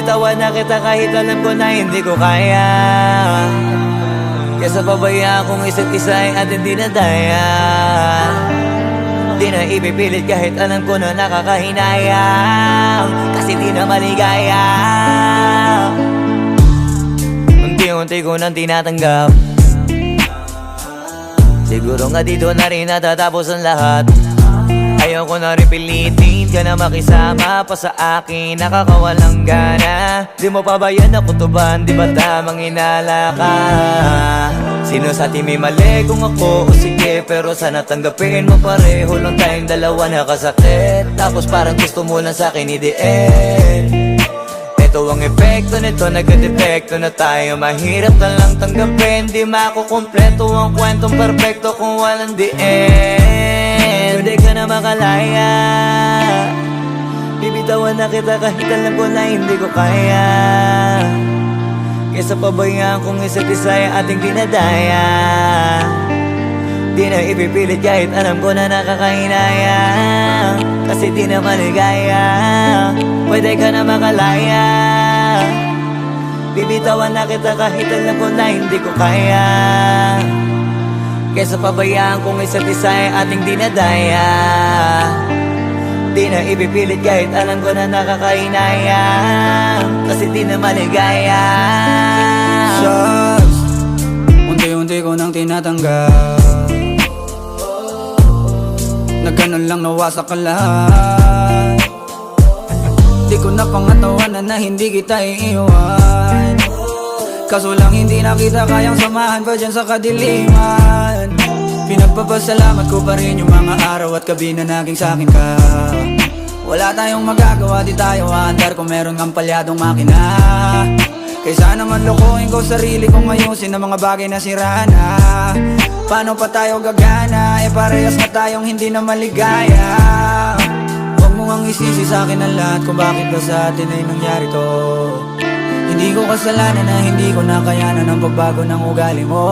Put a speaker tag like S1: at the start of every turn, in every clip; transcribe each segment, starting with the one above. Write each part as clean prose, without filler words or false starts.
S1: Bibitawan na kita kahit alam ko na hindi ko kaya. Kesa pabayaan kung isa't isa ay ating dinadaya. Di na ipipilit kahit alam ko na nakakahinayang, kasi di na maligaya. Unti-unti ko nang tinatanggap. Siguro nga dito na rin natatapos ang lahat. Ayaw ko na rin pilitin ka na makisama pa sa akin, nakakawalang gana. Di mo pa ba yan nakutuban, di ba tamang inala ka? Sino sa atin may mali, kung ako o sige, pero sana tanggapin mo pareho lang tayong dalawa nakasakit. Tapos parang gusto mo lang sa akin i-end. Ito ang epekto nito, nagka-depekto na tayo. Mahirap na lang tanggapin, di makukumpleto ang kwentong perfecto kung walang the end. Pwede ka na makalaya. Bibitawan na kita kahit alam ko na hindi ko kaya. Kesa pabayaan kung isa't isa ay ating dinadaya. Di na ipipilit kahit alam ko na nakakahinaya, kasi di na maligaya. Pwede ka na makalaya. Bibitawan na kita kahit alam ko na hindi ko kaya. Kesa pabayaan kung isa't isa ay ating dinadaya. Di na ipipilit kahit alam ko na nakakahinaya, kasi di na maligaya.
S2: Shucks, unti-unti ko nang tinatanggap. Na ganun lang nawasak ka lahat. Di ko na pangatawanan na hindi kita iiwan. Kaso lang hindi na kita kayang samahan pa dyan sa kadiliman. Pinagpapasalamat ko pa rin yung mga araw at gabi na naging sa'kin ka. Wala tayong magagawa, di tayo aandar kung meron ng palyadong makina. Kaysa naman lokohin ko sarili kong ayusin ang mga bagay na sira na. Paano pa tayo gagana, parehas na tayong hindi na maligaya. Huwag mo ngang isisi sa'kin ang lahat kung bakit ba sa atin ay nangyari to. Hindi ko kasalanan na hindi ko nakayanan ang pagbago ng ugali mo.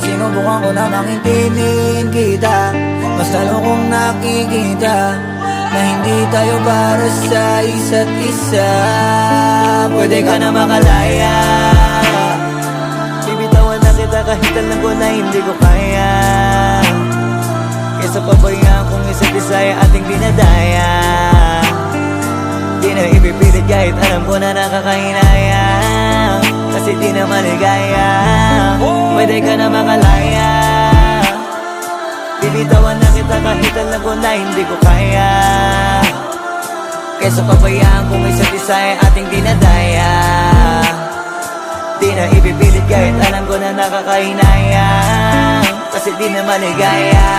S2: Sinubukan ko na maintindihin kita, mas lalo kong nakikita na hindi tayo para sa isa't isa.
S1: Pwede ka na makalaya. Bibitawan na kita kahit alam ko na hindi ko kaya. Kesa pabayaan kung isa't isa ay ating dinadaya. Di na ipipilit kahit alam ko na nakakahinaya, kasi di na maligaya. Pwede ka na makalaya. Bibitawan na kita kahit alam ko na hindi ko kaya. Kesa pabayaan kung isa't isa ay ating dinadaya. Di na ipipilit kahit alam ko na nakakahinaya, kasi di na maligaya.